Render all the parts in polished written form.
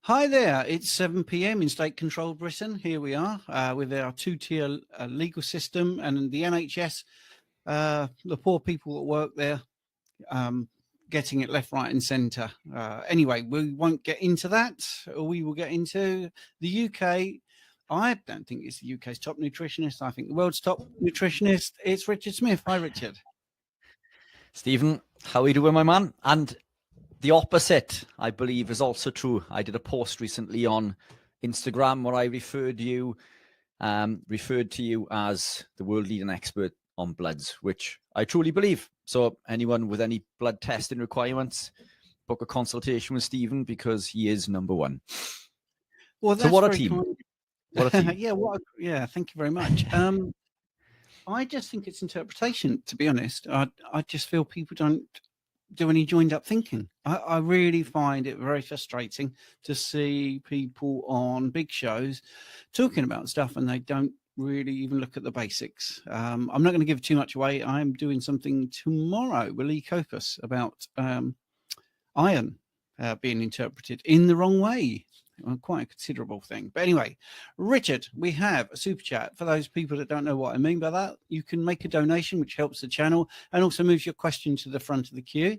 Hi there, it's 7 p.m. in state-controlled Britain. Here we are with our two-tier legal system and the NHS, the poor people that work there, getting it left, right and centre. Anyway, we won't get into that. We will get into the UK. I don't think it's the UK's top nutritionist. I think the world's top nutritionist. It's Richard Smith. Hi, Richard. Stephen, how are you doing, my man? And the opposite, I believe, is also true. I did a post recently on Instagram where I referred to you as the world leading expert on bloods, which I truly believe. So anyone with any blood testing requirements, book a consultation with Stephen because he is number one. Well, that's so what a very team. kind. What a team. Yeah, thank you very much. I just think it's interpretation, to be honest. I just feel people don't do any joined up thinking. I really find it very frustrating to see people on big shows talking about stuff and they don't really even look at the basics. I'm not going to give too much away. I'm doing something tomorrow with Lee Copus about iron being interpreted in the wrong way. Quite a considerable thing. But anyway, Richard, we have a super chat. For those people that don't know what I mean by that, you can make a donation, which helps the channel and also moves your question to the front of the queue.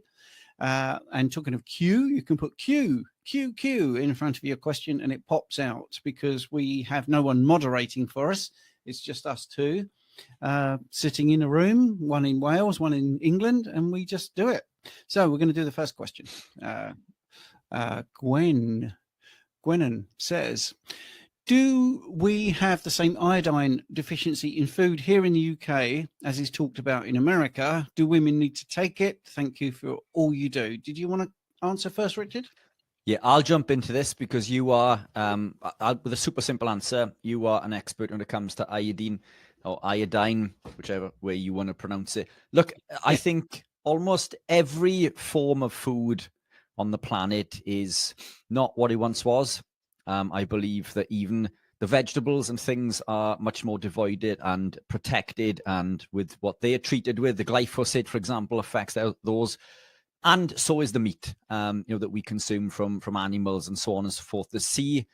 And talking of queue, you can put Q in front of your question and it pops out because we have no one moderating for us. It's just us two sitting in a room, one in Wales, one in England, and we just do it. So we're going to do the first question. Gwenan says, do we have the same iodine deficiency in food here in the UK as is talked about in America? Do women need to take it? Thank you for all you do. Did you want to answer first, Richard? Yeah, I'll jump into this because you are, with a super simple answer, you are an expert when it comes to iodine or iodine, whichever way you want to pronounce it. Look, I think almost every form of food on the planet is not what it once was. I believe that even the vegetables and things are much more divided and protected, and with what they are treated with, the glyphosate, for example, affects those, and so is the meat, that we consume from animals and so on and so forth. The sea,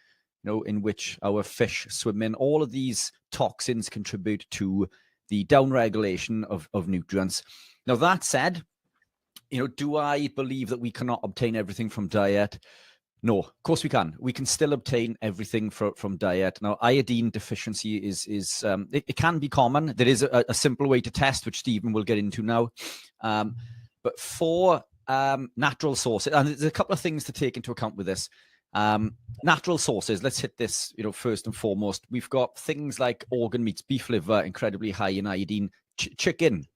in which our fish swim in, all of these toxins contribute to the downregulation of nutrients. Now, that said, do I believe that we cannot obtain everything from diet? No, of course we can. We can still obtain everything from diet. Now, iodine deficiency it can be common. There is a simple way to test, which Stephen will get into now. But for natural sources, and there's a couple of things to take into account with this. Natural sources, let's hit this, first and foremost. We've got things like organ meats, beef liver, incredibly high in iodine, chicken,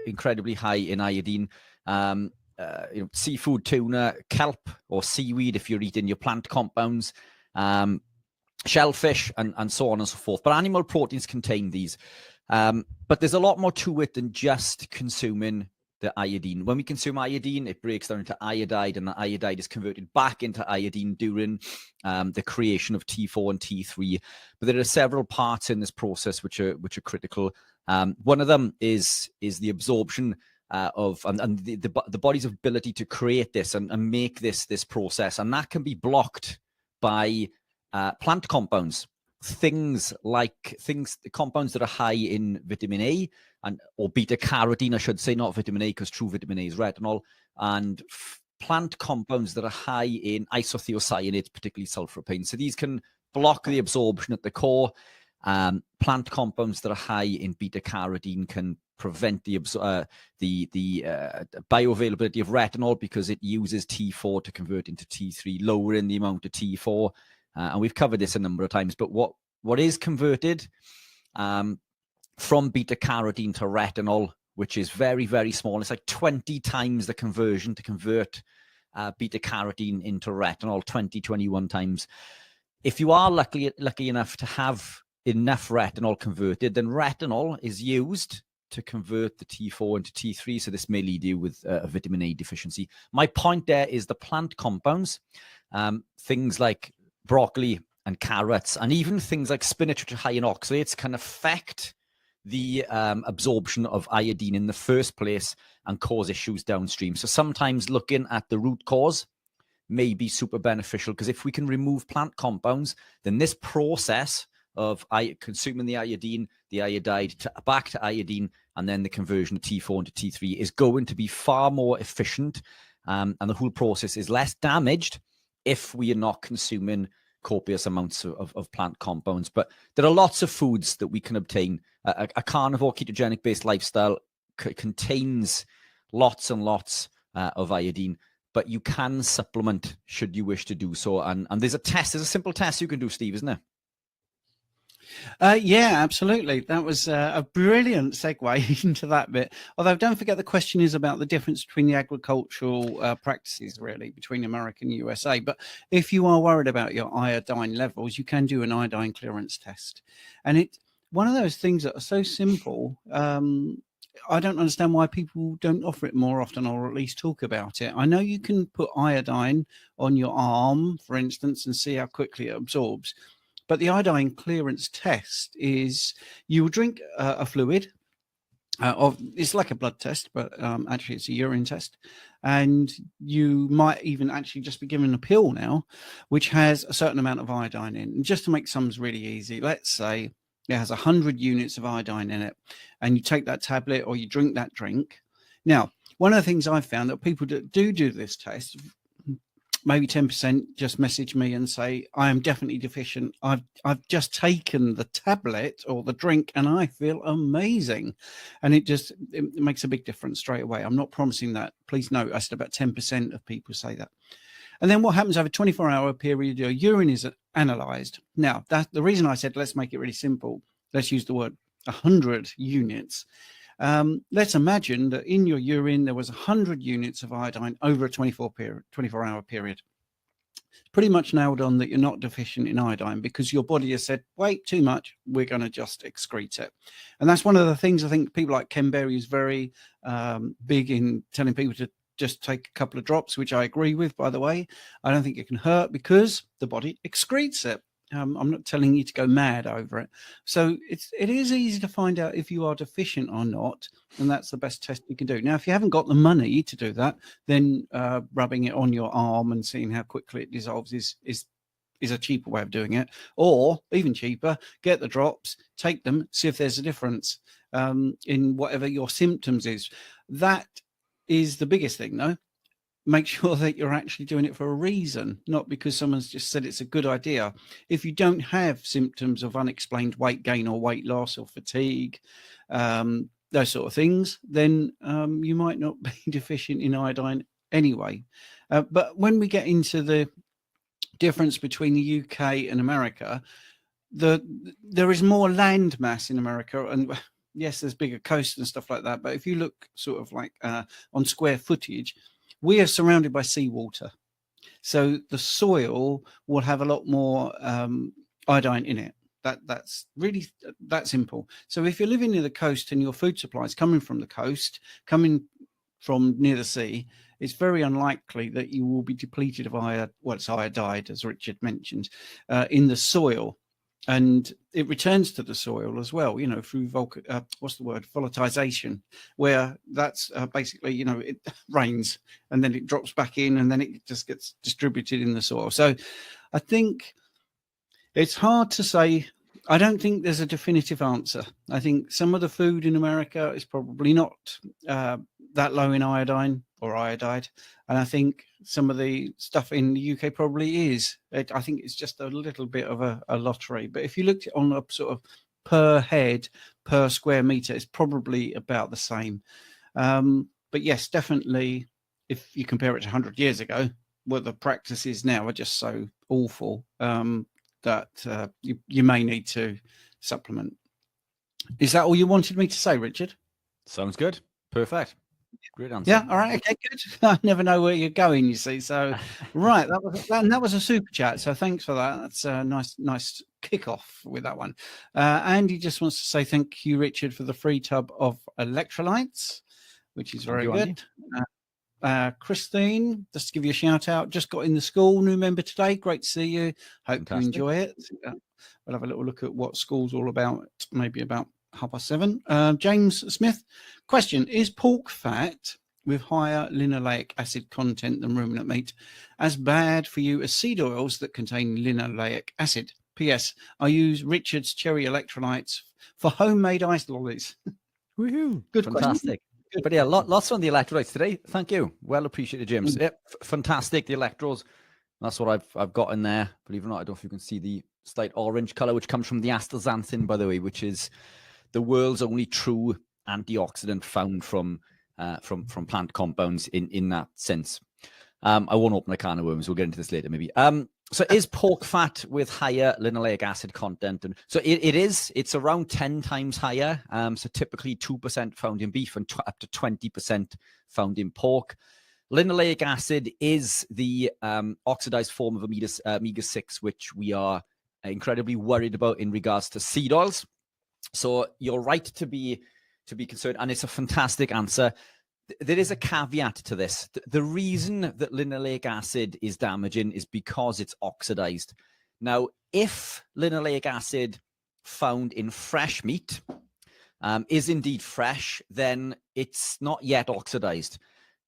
incredibly high in iodine, seafood, tuna, kelp or seaweed if you're eating your plant compounds, shellfish and so on and so forth. But animal proteins contain these. But there's a lot more to it than just consuming the iodine. When we consume iodine, it breaks down into iodide, and the iodide is converted back into iodine during the creation of T4 and T3. But there are several parts in this process which are critical. One of them is the absorption of the body's ability to create this and make this process, and that can be blocked by plant compounds. Compounds that are high in vitamin A or beta carotene, I should say, not vitamin A, because true vitamin A is retinol, and plant compounds that are high in isothiocyanates, particularly sulforaphane. So these can block the absorption at the core. Plant compounds that are high in beta carotene can prevent the bioavailability of retinol because it uses T4 to convert into T3, lowering the amount of T4. And we've covered this a number of times, but what is converted from beta carotene to retinol, which is very, very small, it's like 20 times the conversion to convert beta carotene into retinol, 21 times. If you are lucky enough to have enough retinol converted, then retinol is used to convert the T4 into T3. So this may lead you with a vitamin A deficiency. My point there is the plant compounds, things like broccoli and carrots, and even things like spinach, which are high in oxalates, can affect the absorption of iodine in the first place and cause issues downstream. So sometimes looking at the root cause may be super beneficial, because if we can remove plant compounds, then this process of consuming the iodine, the iodide back to iodine, and then the conversion of T4 into T3 is going to be far more efficient, and the whole process is less damaged if we are not consuming copious amounts of plant compounds. But there are lots of foods that we can obtain. A carnivore ketogenic based lifestyle contains lots and lots of iodine, but you can supplement should you wish to do so. And there's a simple test you can do, Steve, isn't there? Yeah, absolutely. That was a brilliant segue into that bit. Although don't forget, the question is about the difference between the agricultural practices, really, between America and USA. But if you are worried about your iodine levels, you can do an iodine clearance test. And it's one of those things that are so simple. I don't understand why people don't offer it more often, or at least talk about it. I know you can put iodine on your arm, for instance, and see how quickly it absorbs. But the iodine clearance test is you will drink a fluid. It's like a blood test, but actually it's a urine test. And you might even actually just be given a pill now, which has a certain amount of iodine in. And just to make sums really easy, let's say it has 100 units of iodine in it, and you take that tablet or you drink that drink. Now, one of the things I've found that people that do this test, maybe 10% just message me and say, I am definitely deficient. I've just taken the tablet or the drink and I feel amazing. And it makes a big difference straight away. I'm not promising that. Please note, I said about 10% of people say that. And then what happens over a 24-hour period, your urine is analyzed. Now, the reason I said, let's make it really simple. Let's use the word 100 units. Let's imagine that in your urine there was 100 units of iodine over a 24-hour period. Pretty much nailed on that you're not deficient in iodine, because your body has said, wait, too much, we're going to just excrete it. And that's one of the things I think people like Ken Berry is very big in telling people to just take a couple of drops, which I agree with, by the way. I don't think it can hurt because the body excretes it. I'm not telling you to go mad over it. So it is easy to find out if you are deficient or not, and that's the best test you can do. Now, if you haven't got the money to do that, then rubbing it on your arm and seeing how quickly it dissolves is a cheaper way of doing it. Or even cheaper, get the drops, take them, see if there's a difference in whatever your symptoms is. That is the biggest thing, though. Make sure that you're actually doing it for a reason, not because someone's just said it's a good idea. If you don't have symptoms of unexplained weight gain or weight loss or fatigue, those sort of things, then you might not be deficient in iodine anyway. But when we get into the difference between the UK and America, there is more land mass in America, and yes, there's bigger coasts and stuff like that. But if you look sort of like on square footage, we are surrounded by seawater. So the soil will have a lot more iodine in it. That's really that simple. So if you're living near the coast and your food supply is coming from the coast, coming from near the sea, it's very unlikely that you will be depleted of iodide, as Richard mentioned, in the soil. And it returns to the soil as well, through volatilization, where that's basically, it rains and then it drops back in and then it just gets distributed in the soil. So I think it's hard to say. I don't think there's a definitive answer. I think some of the food in America is probably not that low in iodine or iodide. And I think some of the stuff in the UK probably is. I think it's just a little bit of a lottery. But if you looked at on a sort of per head, per square meter, it's probably about the same. But yes, definitely, if you compare it to 100 years ago, what the practices now are just so awful that you may need to supplement. Is that all you wanted me to say, Richard? Sounds good. Perfect. Great answer. Yeah. All right. Okay. Good. I never know where you're going. You see. So, right. That was a super chat. So thanks for that. That's a nice kickoff with that one. Andy just wants to say thank you, Richard, for the free tub of electrolytes, which is very good. Christine, just to give you a shout out, just got in the school, new member today. Great to see you. Hope you enjoy it. We'll have a little look at what school's all about, maybe about 7:30. James Smith, question: is pork fat with higher linoleic acid content than ruminant meat, as bad for you as seed oils that contain linoleic acid. P.S. I use Richard's cherry electrolytes for homemade ice lollies. Woohoo! Good Fantastic. question. But yeah, lots on the electrolytes today. Thank you. Well appreciated, James. Yep, fantastic. The electrodes. That's what I've got in there. Believe it or not, I don't know if you can see the slight orange color, which comes from the astaxanthin, by the way, which is the world's only true antioxidant found from plant compounds in that sense. I won't open a can of worms. We'll get into this later, maybe. So is pork fat with higher linoleic acid content? And so it's around 10 times higher. So typically 2% found in beef and up to 20% found in pork. Linoleic acid is the oxidized form of omega-6, which we are incredibly worried about in regards to seed oils. So you're right to be concerned, and it's a fantastic answer. There is a caveat to this. The reason that linoleic acid is damaging is because it's oxidized. Now, if linoleic acid found in fresh meat is indeed fresh, then it's not yet oxidized.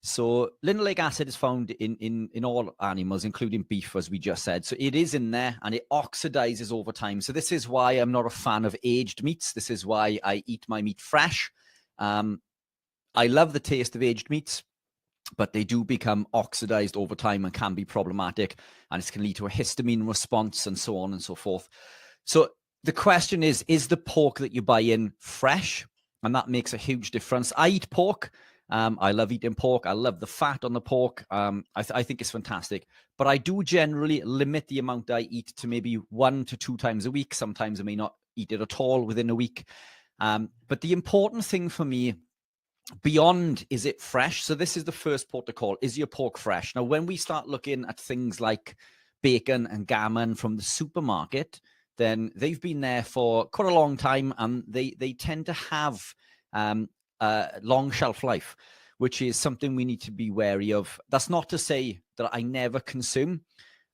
So linoleic acid is found in all animals, including beef, as we just said. So it is in there and it oxidizes over time. So this is why I'm not a fan of aged meats. This is why I eat my meat fresh. I love the taste of aged meats, but they do become oxidized over time and can be problematic. And it can lead to a histamine response and so on and so forth. So the question is the pork that you buy in fresh? And that makes a huge difference. I eat pork. I love eating pork. I love the fat on the pork. I think it's fantastic. But I do generally limit the amount I eat to maybe 1 to 2 times a week. Sometimes I may not eat it at all within a week. But the important thing for me, beyond is it fresh? So this is the first port to call. Is your pork fresh? Now, when we start looking at things like bacon and gammon from the supermarket, then they've been there for quite a long time, and they tend to have long shelf life, which is something we need to be wary of. That's not to say that I never consume.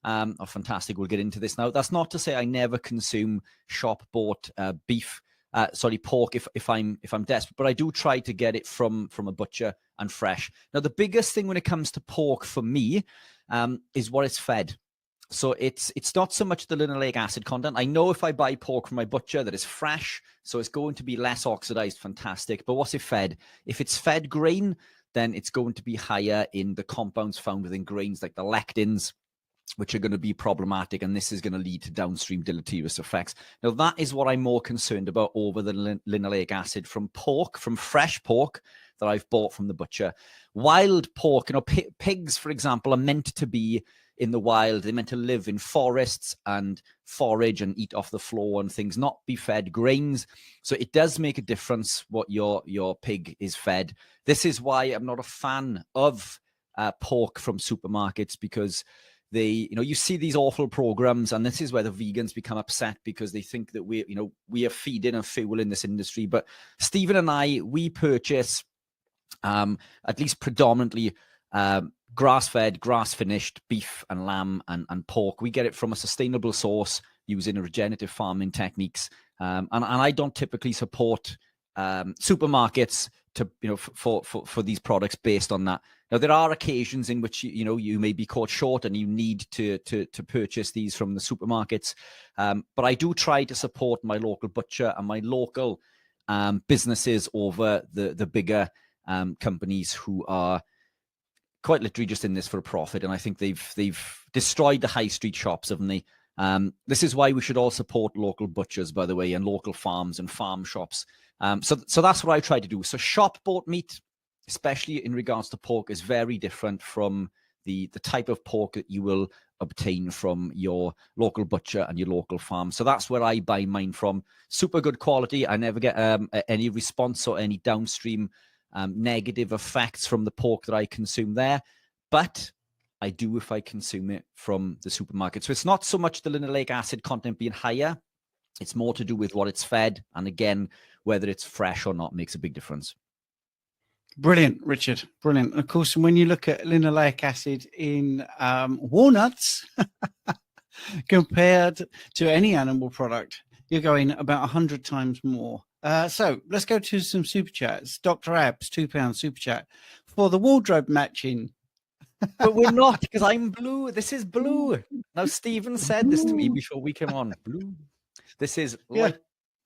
Oh, fantastic. We'll get into this now. That's not to say I never consume shop bought pork if I'm desperate, but I do try to get it from a butcher and fresh. Now, the biggest thing when it comes to pork for me is what it's fed. So it's not so much the linoleic acid content. I know if I buy pork from my butcher that is fresh, so it's going to be less oxidized, fantastic. But what's it fed? If it's fed grain, then it's going to be higher in the compounds found within grains, like the lectins, which are going to be problematic, and this is going to lead to downstream deleterious effects. Now, that is what I'm more concerned about over the linoleic acid from pork, from fresh pork that I've bought from the butcher. Wild pork, pigs, for example, are meant to be in the wild. They're meant to live in forests and forage and eat off the floor and things, not be fed grains. So it does make a difference what your pig is fed. This is why I'm not a fan of pork from supermarkets, because you see these awful programs, and this is where the vegans become upset because they think that we are feeding and fueling this industry. But Stephen and we purchase at least predominantly grass-fed, grass-finished beef and lamb and pork. We get it from a sustainable source using regenerative farming techniques. And I don't typically support supermarkets for these products based on that. Now, there are occasions in which you may be caught short and you need to purchase these from the supermarkets. But I do try to support my local butcher and my local businesses over the bigger companies who are quite literally just in this for a profit. And I think they've destroyed the high street shops, haven't they? This is why we should all support local butchers, by the way, and local farms and farm shops. So that's what I try to do. So shop bought meat, especially in regards to pork, is very different from the type of pork that you will obtain from your local butcher and your local farm. So that's where I buy mine from. Super good quality. I never get any response or any downstream negative effects from the pork that I consume there, but I do if I consume it from the supermarket. So it's not so much the linoleic acid content being higher, it's more to do with what it's fed, and again, whether it's fresh or not makes a big difference. Brilliant, Richard. Brilliant. Of course, when you look at linoleic acid in walnuts compared to any animal product, you're going about 100 times more. So let's go to some super chats. Dr. Abs, £2 super chat. for the wardrobe matching. But we're not, because I'm blue. This is blue. Now, Stephen said this to me before we came on. Blue. This is light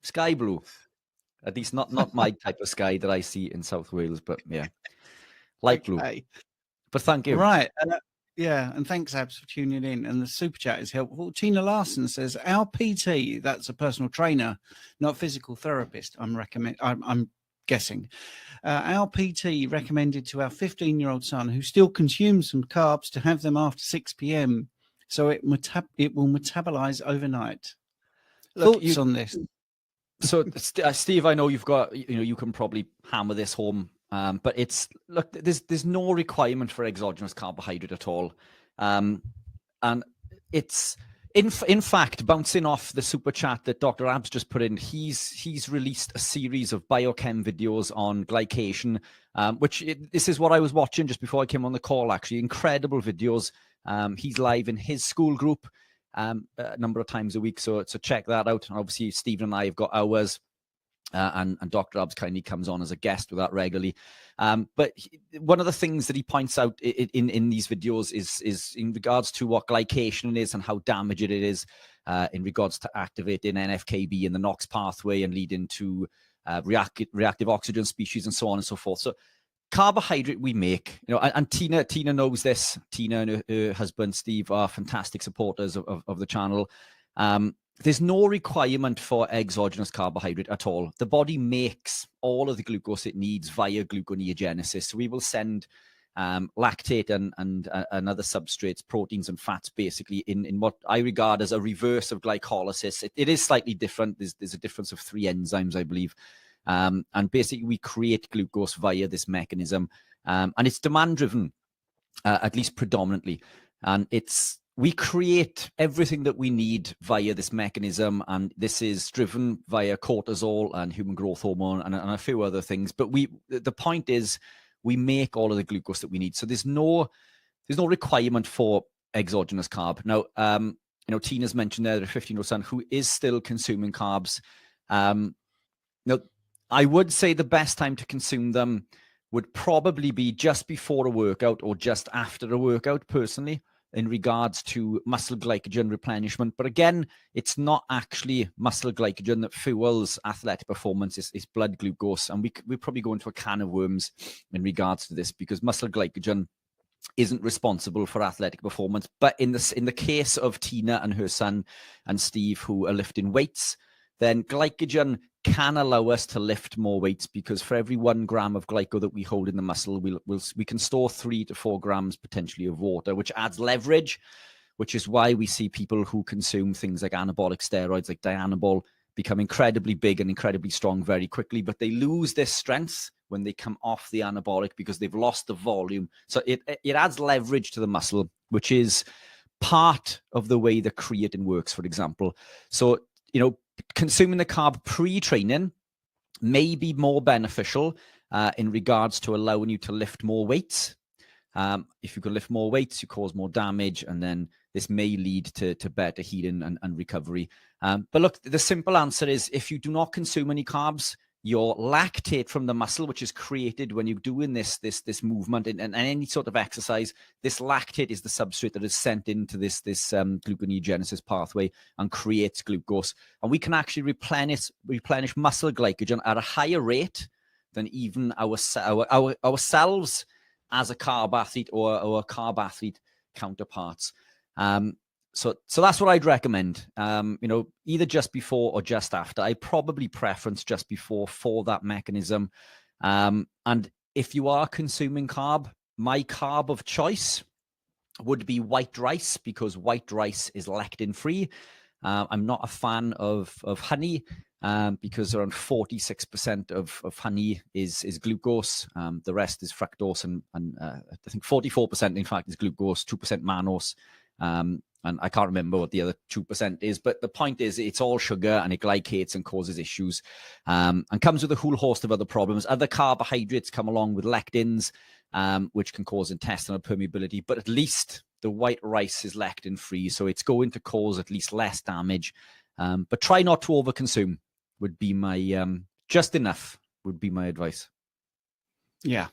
sky blue. At least not my type of sky that I see in South Wales, but yeah, light blue. But thank you. Right. Yeah, and thanks, Abs, for tuning in. And the super chat is helpful. Tina Larson says, our PT, that's a personal trainer, not physical therapist, I'm guessing. Our PT recommended to our 15-year-old son, who still consumes some carbs, to have them after 6 p.m. so it will metabolize overnight. Look, Thoughts on this? So, Steve, I know you've got, you can probably hammer this home, but look, there's no requirement for exogenous carbohydrate at all, and it's in fact, bouncing off the super chat that Dr. Abs just put in, he's released a series of biochem videos on glycation, this is what I was watching just before I came on the call. Actually, incredible videos. He's live in his school group a number of times a week, so check that out. And obviously, Stephen and I have got ours, and Dr. Abs kindly comes on as a guest with that regularly. But one of the things that he points out in these videos is in regards to what glycation is and how damaging it is in regards to activating NFKB in the NOx pathway and leading to reactive oxygen species and so on and so forth. So carbohydrate we make, and Tina knows this. Tina and her husband Steve are fantastic supporters of the channel. There's no requirement for exogenous carbohydrate at all. The body makes all of the glucose it needs via gluconeogenesis. So we will send lactate and other substrates, proteins and fats, basically in what I regard as a reverse of glycolysis. It is slightly different. There's a difference of 3 enzymes, I believe. And basically, we create glucose via this mechanism, and it's demand-driven, at least predominantly. And we create everything that we need via this mechanism, and this is driven via cortisol and human growth hormone and a few other things. But the point is, we make all of the glucose that we need. So there's no requirement for exogenous carb. Now, Tina's mentioned there that a 15-year-old son who is still consuming carbs. Now, I would say the best time to consume them would probably be just before a workout or just after a workout, personally, in regards to muscle glycogen replenishment. But again, it's not actually muscle glycogen that fuels athletic performance. It's blood glucose. And we probably go into a can of worms in regards to this, because muscle glycogen isn't responsible for athletic performance. But in the case of Tina and her son and Steve, who are lifting weights, then glycogen can allow us to lift more weights, because for every 1 gram of glyco that we hold in the muscle, we can store 3 to 4 grams potentially of water, which adds leverage, which is why we see people who consume things like anabolic steroids like Dianabol become incredibly big and incredibly strong very quickly, but they lose their strength when they come off the anabolic because they've lost the volume. So it adds leverage to the muscle, which is part of the way the creatine works, for example. So, consuming the carb pre-training may be more beneficial in regards to allowing you to lift more weights. If you can lift more weights, you cause more damage, and then this may lead to better healing and recovery. But look, the simple answer is, if you do not consume any carbs, your lactate from the muscle, which is created when you're doing this movement and any sort of exercise, this lactate is the substrate that is sent into this gluconeogenesis pathway and creates glucose. And we can actually replenish muscle glycogen at a higher rate than even ourselves as a carb athlete or our carb athlete counterparts. So that's what I'd recommend, either just before or just after. I probably preference just before for that mechanism. And if you are consuming carb, my carb of choice would be white rice, because white rice is lectin free. I'm not a fan of honey, because around 46% of honey is glucose. The rest is fructose, and I think 44% in fact is glucose, 2% mannose. And I can't remember what the other 2% is, but the point is, it's all sugar and it glycates and causes issues, and comes with a whole host of other problems. Other carbohydrates come along with lectins, which can cause intestinal permeability, but at least the white rice is lectin free, so it's going to cause at least less damage. But try not to overconsume would be my, just enough would be my advice. Yeah.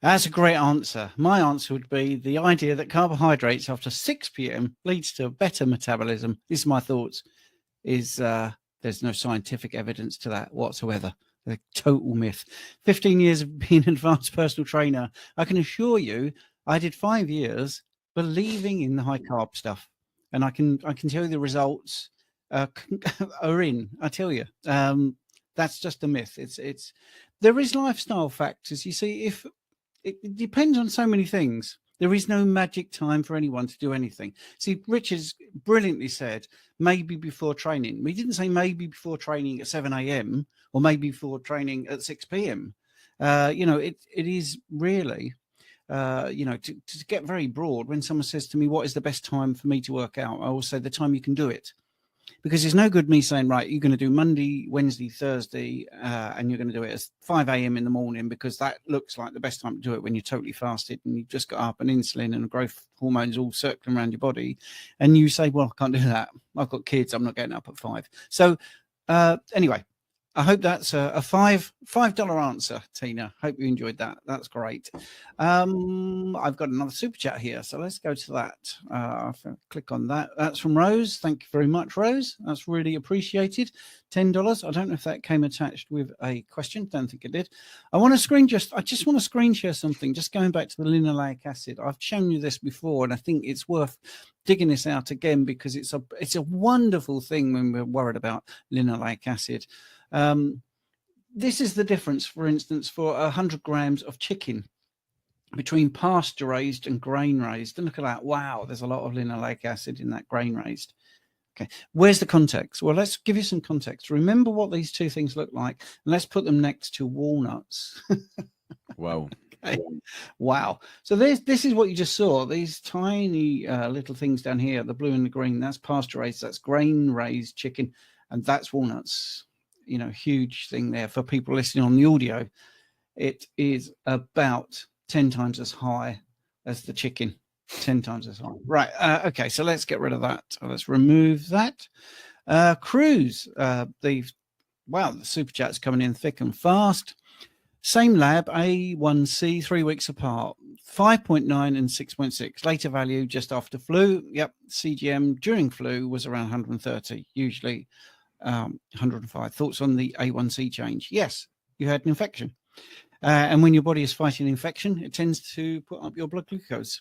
That's a great answer. My answer would be the idea that carbohydrates after 6 p.m. leads to a better metabolism. This is my thoughts. There's no scientific evidence to that whatsoever. A total myth. 15 years of being an advanced personal trainer. I can assure you, I did 5 years believing in the high carb stuff, and I can tell you the results are in. I tell you, that's just a myth. It's there is lifestyle factors. You see, if it depends on so many things. There is no magic time for anyone to do anything. See, Richard's brilliantly said, maybe before training. We didn't say maybe before training at 7 a.m. or maybe before training at 6 p.m. It is really, to get very broad. When someone says to me, what is the best time for me to work out? I will say the time you can do it. Because it's no good me saying, right, you're going to do Monday, Wednesday, Thursday, and you're going to do it at 5 a.m. in the morning, because that looks like the best time to do it when you're totally fasted and you've just got up and insulin and growth hormones all circling around your body. And you say, well, I can't do that. I've got kids. I'm not getting up at 5. So anyway, I hope that's a $5 answer, Tina. Hope you enjoyed that. That's great. I've got another super chat here, so let's go to that. I'll click on that. That's from Rose. Thank you very much, Rose. That's really appreciated. $10. I don't know if that came attached with a question. Don't think it did. I just want to screen share something. Just going back to the linoleic acid. I've shown you this before, and I think it's worth digging this out again, because it's a wonderful thing when we're worried about linoleic acid. This is the difference, for instance, for 100 grams of chicken between pasture raised and grain raised. And look at that. Wow, there's a lot of linoleic acid in that grain raised. Okay, where's the context? Well, let's give you some context. Remember what these two things look like, and let's put them next to walnuts. Wow. Okay. Wow. So this is what you just saw. These tiny little things down here, the blue and the green, that's pasture raised, that's grain raised chicken, and that's walnuts. Huge thing there for people listening on the audio. It is about 10 times as high as the chicken. 10 times as high. Right. Okay. So let's get rid of that. Let's remove that. Cruise. The super chat's coming in thick and fast. Same lab, A1C, 3 weeks apart, 5.9 and 6.6. Later value just after flu. Yep. CGM during flu was around 130, usually 105. Thoughts on the A1C change? Yes, you had an infection. And when your body is fighting infection, it tends to put up your blood glucose,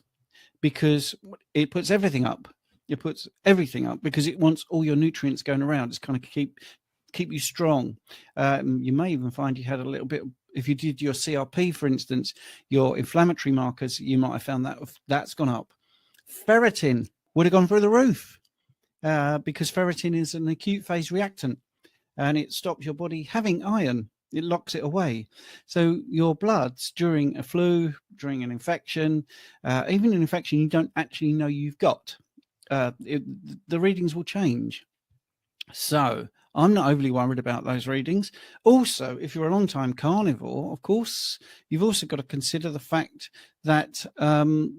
because it puts everything up. It puts everything up because it wants all your nutrients going around. It's kind of keep you strong. You may even find you had a little bit, if you did your CRP, for instance, your inflammatory markers, you might have found that's gone up. Ferritin would have gone through the roof. Because ferritin is an acute phase reactant, and it stops your body having iron. It locks it away. So your bloods during a flu, during an infection, even an infection you don't actually know you've got, the readings will change. So I'm not overly worried about those readings. Also, if you're a long-time carnivore, of course, you've also got to consider the fact that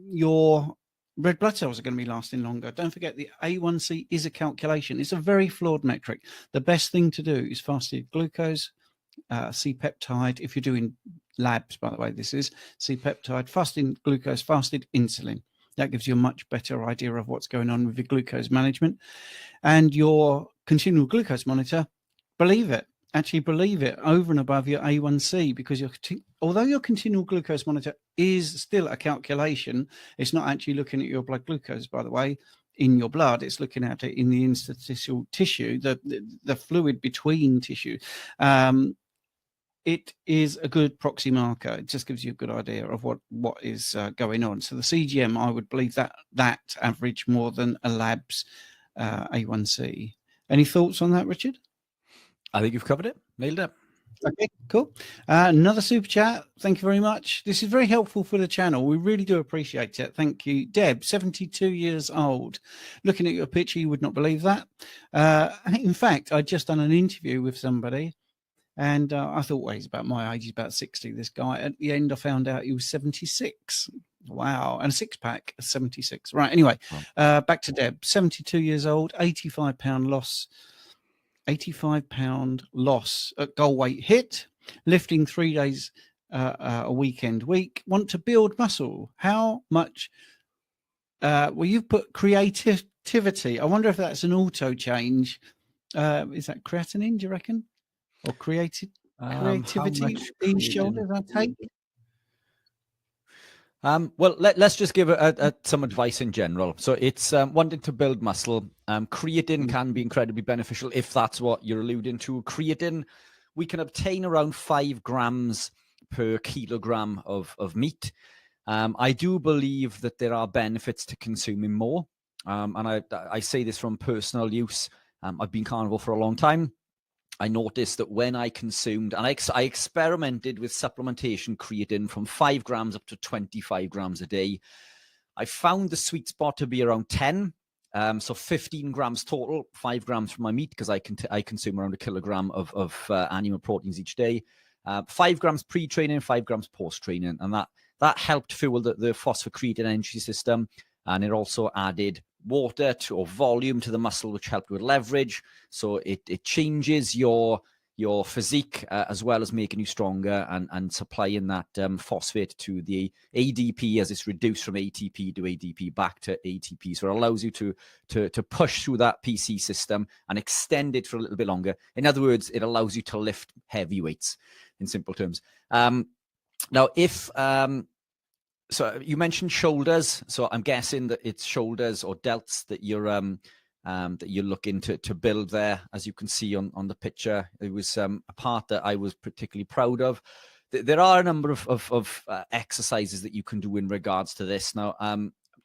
your red blood cells are going to be lasting longer. Don't forget, the A1C is a calculation. It's a very flawed metric. The best thing to do is fasted glucose, C-peptide. If you're doing labs, by the way, this is C-peptide, fasted glucose, fasted insulin. That gives you a much better idea of what's going on with your glucose management. And your continual glucose monitor, believe it over and above your A1C, because although your continual glucose monitor is still a calculation, it's not actually looking at your blood glucose, by the way, in your blood. It's looking at it in the interstitial tissue, the fluid between tissue. It is a good proxy marker. It just gives you a good idea of what is going on. So the CGM, I would believe that average more than a lab's A1C. Any thoughts on that, Richard? I think you've covered it. Nailed it. Okay, cool. Another super chat. Thank you very much. This is very helpful for the channel. We really do appreciate it. Thank you. Deb, 72 years old. Looking at your picture, you would not believe that. In fact, I'd just done an interview with somebody, and I thought, well, he's about my age. He's about 60, this guy. At the end, I found out he was 76. Wow. And a six-pack, 76. Right, anyway, back to Deb. 72 years old, 85-pound loss. 85-pound loss at goal weight hit, lifting 3 days a weekend week, want to build muscle. How much? Well, you've put creativity. I wonder if that's an auto change. Is that creatinine, do you reckon? Or How creativity? much These creatine? shoulders I take? Well, let's just give some advice in general. So it's wanting to build muscle. Creatine can be incredibly beneficial if that's what you're alluding to. Creatine, we can obtain around 5 grams per kilogram of meat. I do believe that there are benefits to consuming more. And I say this from personal use. I've been carnivore for a long time. I noticed that when I consumed, and I experimented with supplementation creatine from 5 grams up to 25 grams a day, I found the sweet spot to be around 10. So 15 grams total, 5 grams from my meat, because I consume around a kilogram of animal proteins each day. 5 grams pre-training, 5 grams post-training. And that helped fuel the phosphocreatine energy system. And it also added water or volume to the muscle, which helped with leverage. So it changes your physique as well as making you stronger and supplying that phosphate to the ADP as it's reduced from ATP to ADP back to ATP. So it allows you to push through that PC system and extend it for a little bit longer. In other words, it allows you to lift heavy weights in simple terms. Now, if so you mentioned shoulders, so I'm guessing that it's shoulders or delts that you're looking to build there. As you can see on the picture, it was a part that I was particularly proud of. There are a number of exercises that you can do in regards to this. Now, a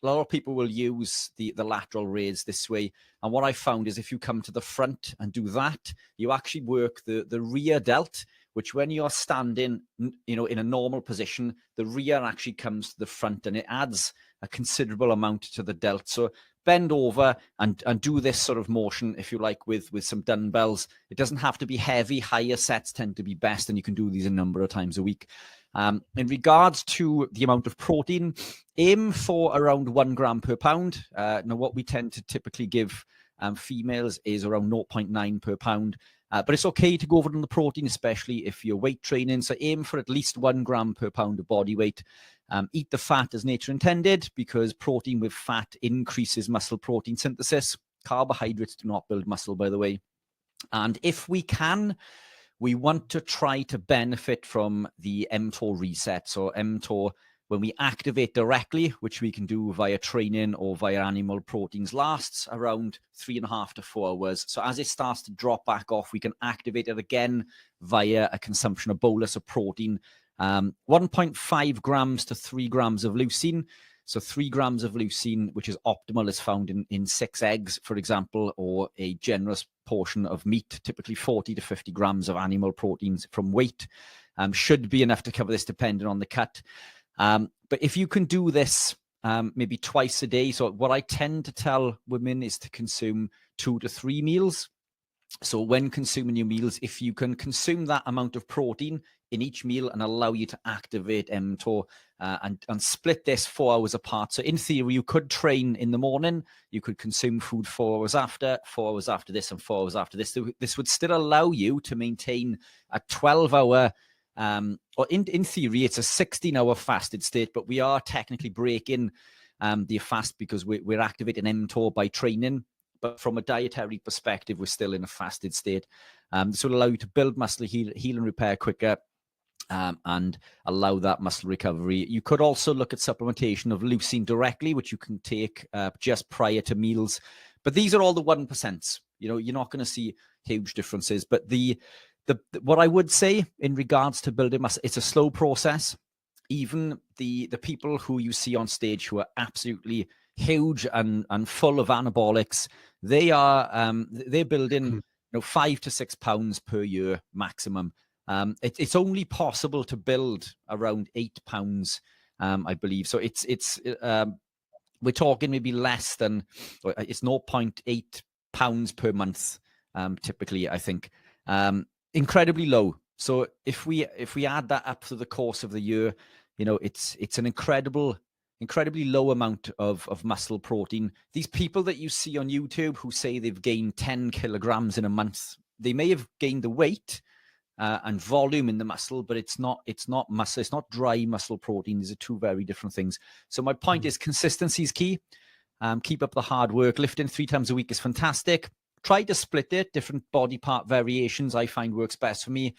lot of people will use the lateral raise this way, and what I found is if you come to the front and do that, you actually work the rear delt, which when you're standing, in a normal position, the rear actually comes to the front and it adds a considerable amount to the delt. So bend over and do this sort of motion, if you like, with some dumbbells. It doesn't have to be heavy. Higher sets tend to be best, and you can do these a number of times a week. In regards to the amount of protein, aim for around 1 gram per pound. Now, what we tend to typically give females is around 0.9 per pound. But it's okay to go over on the protein, especially if you're weight training. So aim for at least 1 gram per pound of body weight. Eat the fat as nature intended, because protein with fat increases muscle protein synthesis. Carbohydrates do not build muscle, by the way. And if we can, we want to try to benefit from the mTOR reset. So mTOR, when we activate directly, which we can do via training or via animal proteins, lasts around 3.5 to 4 hours. So as it starts to drop back off, we can activate it again via a consumption of bolus of protein. 1.5 grams to 3 grams of leucine. So 3 grams of leucine, which is optimal, is found in 6 eggs, for example, or a generous portion of meat, typically 40 to 50 grams of animal proteins from weight. Should be enough to cover this depending on the cut. But if you can do this maybe twice a day, so what I tend to tell women is to consume 2 to 3 meals. So when consuming your meals, if you can consume that amount of protein in each meal and allow you to activate mTOR and split this 4 hours apart. So in theory, you could train in the morning, you could consume food 4 hours after, 4 hours after this, and 4 hours after this. This would still allow you to maintain a 12-hour or in theory, it's a 16-hour fasted state, but we are technically breaking the fast because we're activating mTOR by training. But from a dietary perspective, we're still in a fasted state. This will allow you to build muscle, heal and repair quicker, and allow that muscle recovery. You could also look at supplementation of leucine directly, which you can take just prior to meals. But these are all the 1%. You're not going to see huge differences. But what I would say in regards to building muscle, it's a slow process. Even the people who you see on stage who are absolutely huge and full of anabolics, they're building 5 to 6 pounds per year maximum. It's only possible to build around 8 pounds, I believe. So it's we're talking maybe less than, it's 0.8 pounds per month, typically, I think. Incredibly low. So if we add that up through the course of the year, it's an incredibly low amount of muscle protein. These people that you see on YouTube who say they've gained 10 kilograms in a month, they may have gained the weight, and volume in the muscle, but it's not muscle. It's not dry muscle protein. These are two very different things. So my point is consistency is key. Keep up the hard work. Lifting 3 times a week is fantastic. Try to split it. Different body part variations I find works best for me.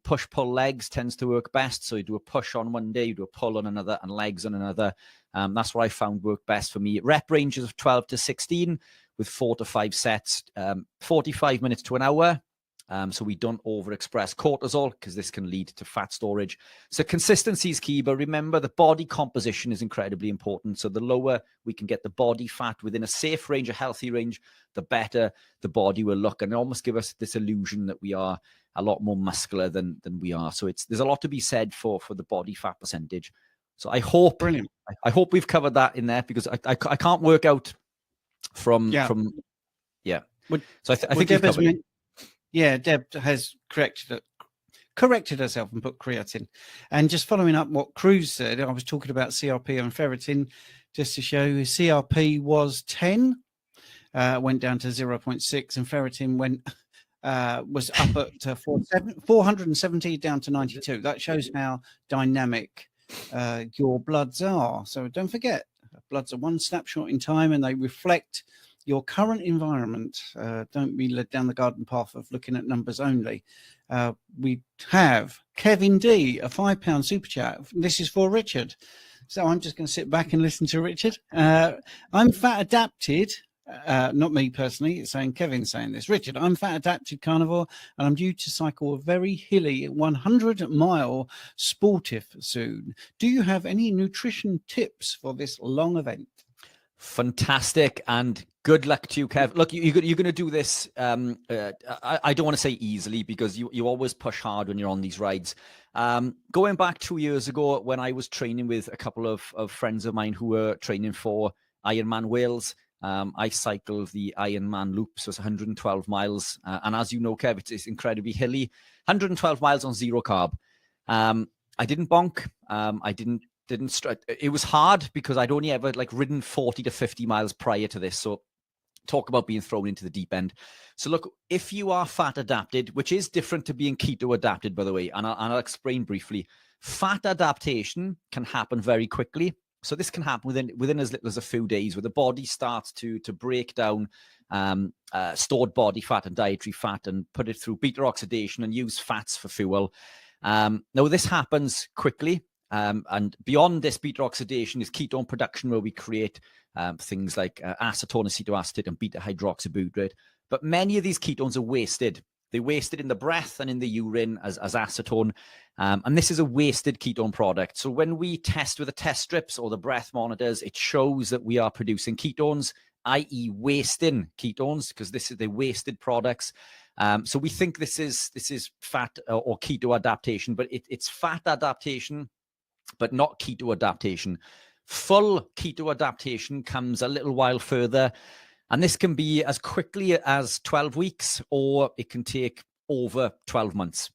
Push-pull legs tends to work best. So you do a push on one day, you do a pull on another, and legs on another. That's what I found work best for me. Rep ranges of 12 to 16 with 4 to 5 sets, 45 minutes to an hour. So we don't overexpress cortisol because this can lead to fat storage. So consistency is key, but remember the body composition is incredibly important. So the lower we can get the body fat within a safe range, a healthy range, the better the body will look, and almost give us this illusion that we are a lot more muscular than we are. So there's a lot to be said for the body fat percentage. So I hope I hope we've covered that in there, because I can't work out from So I think you've covered it. Yeah, Deb has corrected herself and put creatine. And just following up what Cruz said, I was talking about CRP and ferritin, just to show you CRP was 10, went down to 0.6, and ferritin was up at 470 down to 92. That shows how dynamic your bloods are. So don't forget, bloods are one snapshot in time, and they reflect your current environment. Don't be led down the garden path of looking at numbers only. We have Kevin D, a £5 super chat. This is for Richard. So I'm just going to sit back and listen to Richard. I'm fat adapted. Not me personally, it's saying Kevin's saying this. Richard, I'm fat adapted carnivore, and I'm due to cycle a very hilly 100-mile sportive soon. Do you have any nutrition tips for this long event? Fantastic, and good luck to you, Kev. Look, you're going to do this. I don't want to say easily, because you always push hard when you're on these rides. Going back 2 years ago, when I was training with a couple of friends of mine who were training for Ironman Wales, I cycled the Ironman loop, so it's 112 miles. And as you know, Kev, it's incredibly hilly. 112 miles on zero carb. I didn't bonk. I didn't it was hard because I'd only ever ridden 40 to 50 miles prior to this. So talk about being thrown into the deep end. So look, if you are fat adapted, which is different to being keto adapted, by the way, and I'll explain briefly, fat adaptation can happen very quickly. So this can happen within as little as a few days, where the body starts to break down stored body fat and dietary fat and put it through beta oxidation and use fats for fuel. Now this happens quickly. And beyond this beta oxidation is ketone production, where we create things like acetone, acetoacetate, and beta hydroxybutyrate. But many of these ketones are wasted. They're wasted in the breath and in the urine as acetone. And this is a wasted ketone product. So when we test with the test strips or the breath monitors, it shows that we are producing ketones, i.e. wasting ketones, because they're wasted products. So we think this is fat or keto adaptation, but it's fat adaptation, but not keto adaptation. Full keto adaptation comes a little while further, and this can be as quickly as 12 weeks, or it can take over 12 months.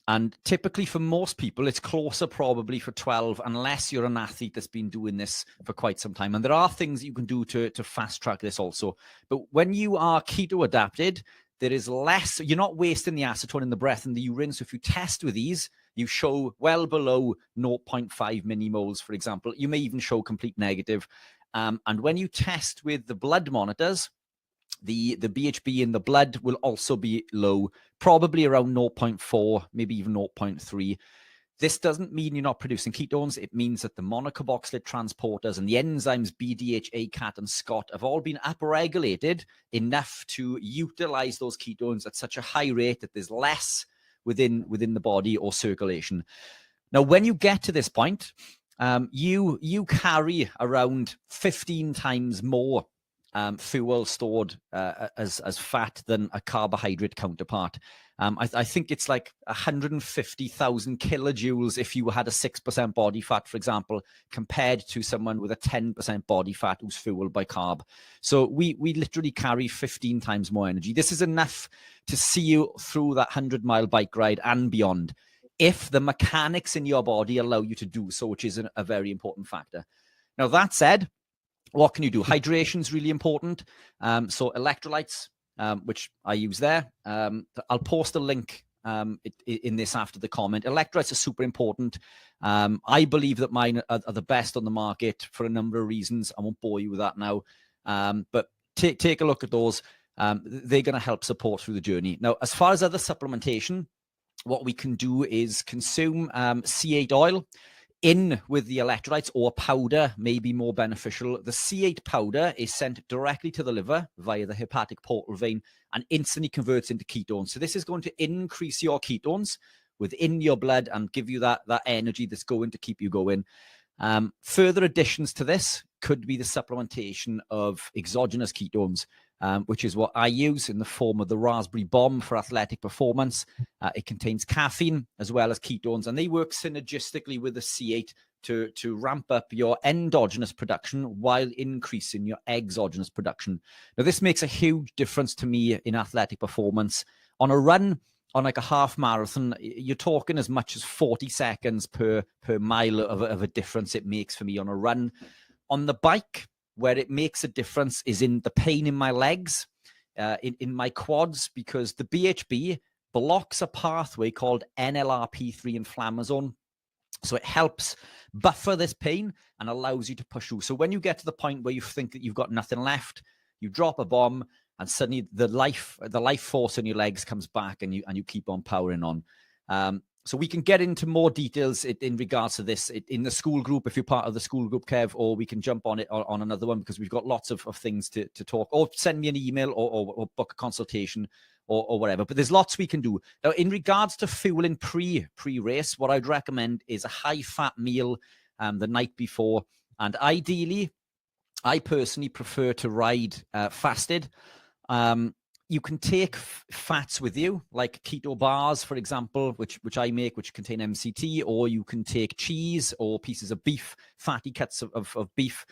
And typically for most people, it's closer probably for 12, unless you're an athlete that's been doing this for quite some time. And there are things you can do to fast track this also. But when you are keto adapted, there is less, you're not wasting the acetone in the breath and the urine. So if you test with these, you show well below 0.5 millimoles, for example. You may even show complete negative. And when you test with the blood monitors, the BHB in the blood will also be low, probably around 0.4, maybe even 0.3. This doesn't mean you're not producing ketones. It means that the monocarboxylate transporters and the enzymes BDH, ACAT, and SCOT have all been upregulated enough to utilize those ketones at such a high rate that there's less within the body or circulation. Now, when you get to this point, you carry around 15 times more fuel stored as fat than a carbohydrate counterpart. I think it's like 150,000 kilojoules if you had a 6% body fat, for example, compared to someone with a 10% body fat who's fueled by carb. So we literally carry 15 times more energy. This is enough to see you through that 100-mile bike ride and beyond, if the mechanics in your body allow you to do so, which is a very important factor. Now, that said, what can you do? Hydration is really important. So electrolytes, which I use there. I'll post a link in this after the comment. Electrolytes are super important. I believe that mine are the best on the market for a number of reasons. I won't bore you with that now, but take a look at those. They're going to help support through the journey. Now, as far as other supplementation, what we can do is consume C8 oil in with the electrolytes, or powder may be more beneficial. The C8 powder is sent directly to the liver via the hepatic portal vein and instantly converts into ketones. So this is going to increase your ketones within your blood and give you that energy that's going to keep you going. Further additions to this could be the supplementation of exogenous ketones, which is what I use in the form of the raspberry bomb for athletic performance. It contains caffeine as well as ketones, and they work synergistically with the C8 to ramp up your endogenous production while increasing your exogenous production. Now, this makes a huge difference to me in athletic performance. On a run, on like a half marathon, you're talking as much as 40 seconds per mile of a difference it makes for me on a run. On the bike, where it makes a difference is in the pain in my legs, in my quads, because the BHB blocks a pathway called NLRP3 inflammasome. So it helps buffer this pain and allows you to push through. So when you get to the point where you think that you've got nothing left, you drop a bomb and suddenly the life force in your legs comes back and you keep on powering on. So we can get into more details in regards to this in the school group, if you're part of the school group, Kev, or we can jump on it on another one, because we've got lots of things to talk, or send me an email or book a consultation or whatever. But there's lots we can do. Now, in regards to fueling pre-race, what I'd recommend is a high-fat meal the night before. And ideally, I personally prefer to ride fasted. You can take fats with you, like keto bars, for example, which I make, which contain MCT, or you can take cheese or pieces of beef, fatty cuts of beef,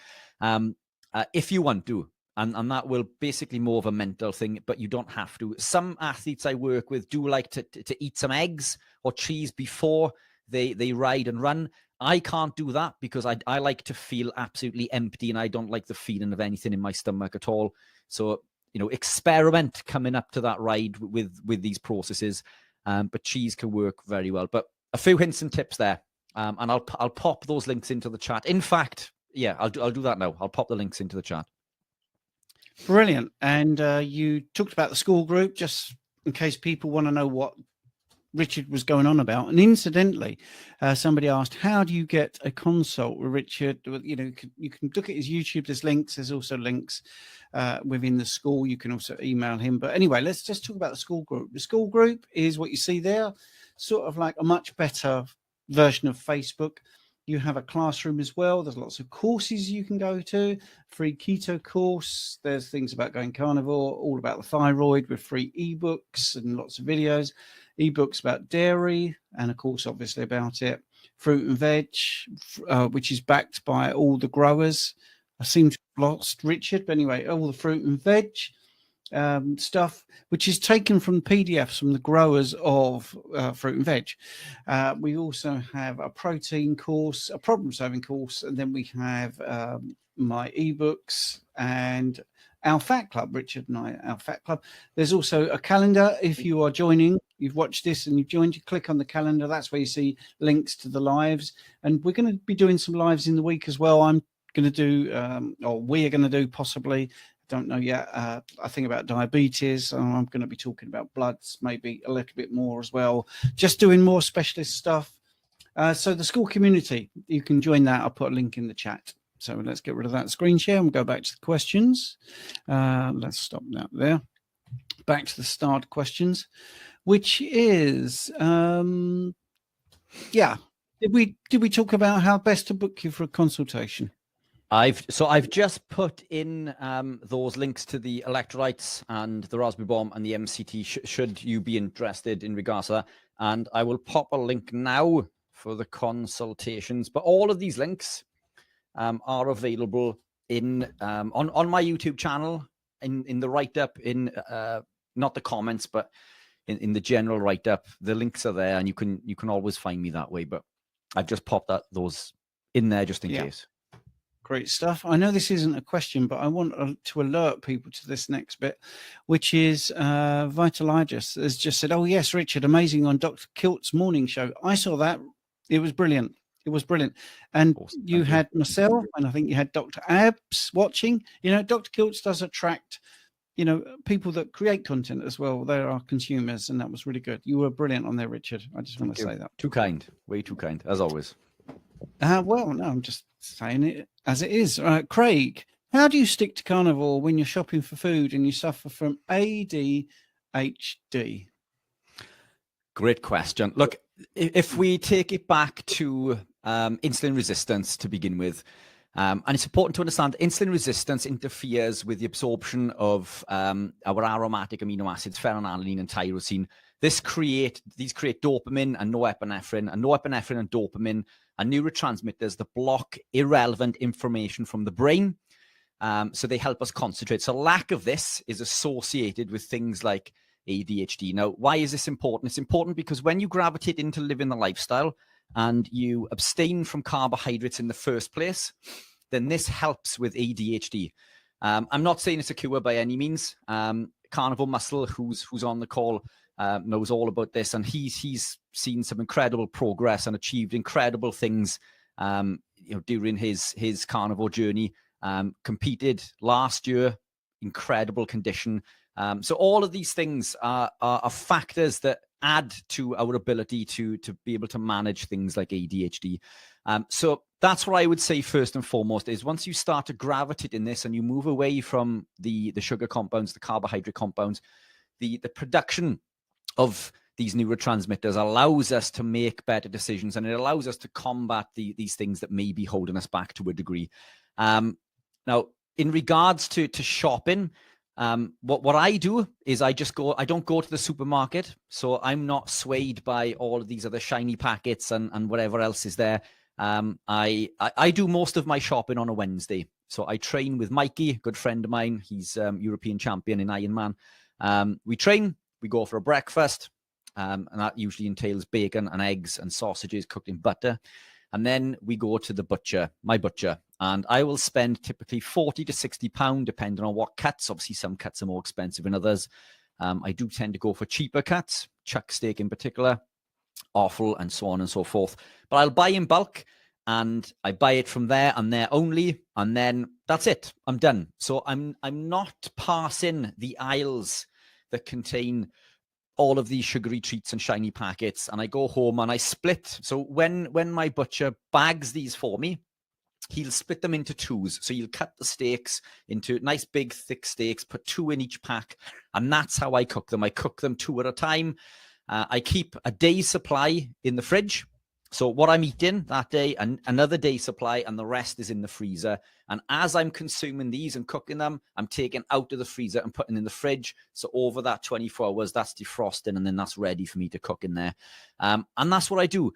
if you want to. And that will basically more of a mental thing, but you don't have to. Some athletes I work with do like to eat some eggs or cheese before they ride and run. I can't do that because I like to feel absolutely empty, and I don't like the feeling of anything in my stomach at all. So, experiment coming up to that ride with these processes, but cheese can work very well. But a few hints and tips there, and I'll pop those links into the chat. In fact, yeah, I'll do that now. I'll pop the links into the chat. Brilliant. And you talked about the school group, just in case people want to know what Richard was going on about. And incidentally, somebody asked, how do you get a consult with Richard? You can look at his YouTube. There's links. There's also links within the school. You can also email him. But anyway, let's just talk about the school group. The school group is what you see there, sort of like a much better version of Facebook. You have a classroom as well. There's lots of courses you can go to. Free keto course. There's things about going carnivore, all about the thyroid with free ebooks and lots of videos. Ebooks about dairy, and of course, obviously about it. Fruit and veg, which is backed by all the growers. I seem to have lost Richard, but anyway, all the fruit and veg stuff, which is taken from PDFs from the growers of fruit and veg. We also have a protein course, a problem-solving course, and then we have my ebooks and our Fat Club, Richard and I, our Fat Club. There's also a calendar. If you are joining, you've watched this and you've joined, you click on the calendar. That's where you see links to the lives. And we're going to be doing some lives in the week as well. I'm going to do, or we are going to do possibly, don't know yet, I think about diabetes. I'm going to be talking about bloods, maybe a little bit more as well. Just doing more specialist stuff. So the school community, you can join that. I'll put a link in the chat. So let's get rid of that screen share and we'll go back to the questions. Let's stop that there. Back to the start questions, which is, did we talk about how best to book you for a consultation? I've just put in those links to the electrolytes and the raspberry bomb and the MCT should you be interested in regards to that. And I will pop a link now for the consultations. But all of these links are available in on my YouTube channel, in the write-up, in not the comments, but in the general write-up. The links are there, and you can always find me that way. But I've just popped those in there just in case. Great stuff. I know this isn't a question, but I want to alert people to this next bit, which is Vitaligus has just said, "Oh yes, Richard, amazing on Dr. Kilt's morning show. I saw that. It was brilliant. It was brilliant." And Awesome. you had myself, and I think you had Dr. Abs watching. You know, Dr. Kilt's does attract, you know, people that create content as well. They are consumers, and that was really good. You were brilliant on there, Richard. I just want to say that. Too kind. Way too kind, as always. Well, no, I'm just saying it as it is. Craig, how do you stick to carnivore when you're shopping for food and you suffer from ADHD? Great question. Look, if we take it back to insulin resistance to begin with, and it's important to understand insulin resistance interferes with the absorption of our aromatic amino acids, phenylalanine and tyrosine. These create dopamine and norepinephrine, and dopamine are neurotransmitters that block irrelevant information from the brain. So they help us concentrate. So lack of this is associated with things like ADHD. Now, why is this important? It's important because when you gravitate into living the lifestyle and you abstain from carbohydrates in the first place, then this helps with ADHD. I'm not saying it's a cure by any means. Carnivore Muscle, who's on the call, knows all about this, and he's seen some incredible progress and achieved incredible things during his carnivore journey. Competed last year, incredible condition. So all of these things are factors that add to our ability to be able to manage things like ADHD. So that's what I would say first and foremost is once you start to gravitate in this and you move away from the sugar compounds, the carbohydrate compounds, the production of these neurotransmitters allows us to make better decisions, and it allows us to combat these things that may be holding us back to a degree. Now, in regards to shopping, what I do is I don't go to the supermarket, so I'm not swayed by all of these other shiny packets and whatever else is there. I do most of my shopping on a Wednesday. So I train with Mikey, a good friend of mine. He's European champion in Ironman. We train, we go for a breakfast, and that usually entails bacon and eggs and sausages cooked in butter. And then we go to the butcher, my butcher, and I will spend typically 40 to 60 pounds, depending on what cuts. Obviously, some cuts are more expensive than others. I do tend to go for cheaper cuts, chuck steak in particular, offal, and so on and so forth. But I'll buy in bulk, and I buy it from there and there only, and then that's it. I'm done. So I'm not passing the aisles that contain all of these sugary treats and shiny packets, and I go home and I split. So when my butcher bags these for me, he'll split them into twos. So you'll cut the steaks into nice big thick steaks, put 2 in each pack, and that's how I cook them. I cook them 2 at a time. I keep a day's supply in the fridge. So what I'm eating that day, and another day's supply, and the rest is in the freezer. And as I'm consuming these and cooking them, I'm taking out of the freezer and putting in the fridge. So over that 24 hours, that's defrosting, and then that's ready for me to cook in there. And that's what I do.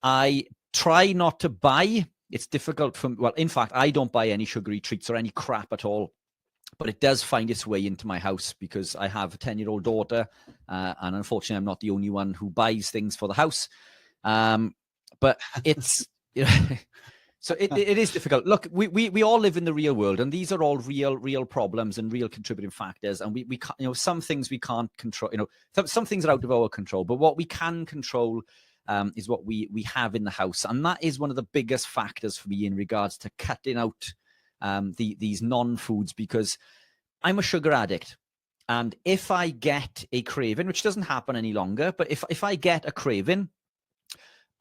I try not to buy. It's difficult well, in fact, I don't buy any sugary treats or any crap at all. But it does find its way into my house because I have a 10-year-old daughter. And unfortunately, I'm not the only one who buys things for the house. But it's, so it is difficult. Look, we all live in the real world, and these are all real problems and real contributing factors. And we can't, some things we can't control, some things are out of our control, but what we can control is what we have in the house. And that is one of the biggest factors for me in regards to cutting out these non-foods, because I'm a sugar addict. And if I get a craving, which doesn't happen any longer, but if I get a craving,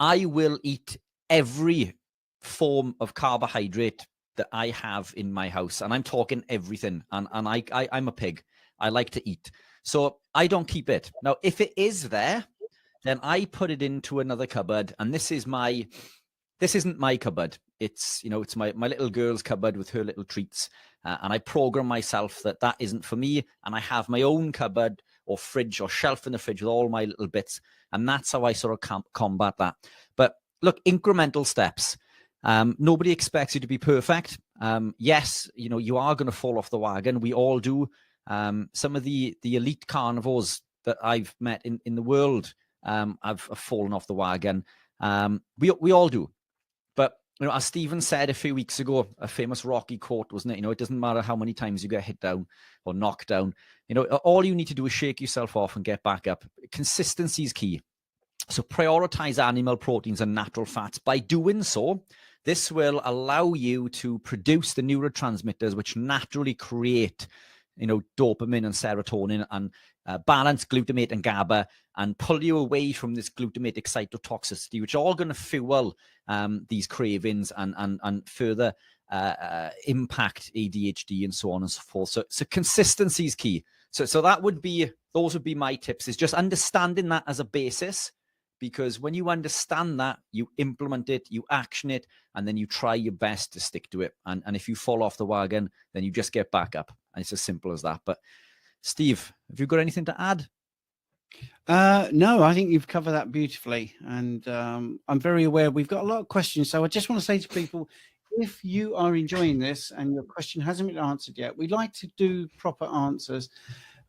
I will eat every form of carbohydrate that I have in my house. And I'm talking everything. And I'm a pig. I like to eat. So I don't keep it. Now, if it is there, then I put it into another cupboard. And this isn't my cupboard. It's my little girl's cupboard with her little treats. And I program myself that isn't for me. And I have my own cupboard or fridge or shelf in the fridge with all my little bits. And that's how I sort of combat that. But look, incremental steps. Nobody expects you to be perfect. Yes, you are going to fall off the wagon. We all do. Some of the elite carnivores that I've met in the world have fallen off the wagon. We all do. But as Stephen said a few weeks ago, a famous Rocky quote, wasn't it? It doesn't matter how many times you get hit down or knocked down. All you need to do is shake yourself off and get back up. Consistency is key. So prioritize animal proteins and natural fats. By doing so, this will allow you to produce the neurotransmitters which naturally create, dopamine and serotonin and balance glutamate and GABA, and pull you away from this glutamatic excitotoxicity, which are all going to fuel these cravings and further impact ADHD and so on and so forth. So consistency is key. So those would be my tips, is just understanding that as a basis, because when you understand that, you implement it, you action it, and then you try your best to stick to it. And if you fall off the wagon, then you just get back up. And it's as simple as that. But Steve, have you got anything to add? No, I think you've covered that beautifully. And I'm very aware we've got a lot of questions. So I just want to say to people, if you are enjoying this and your question hasn't been answered yet, we'd like to do proper answers.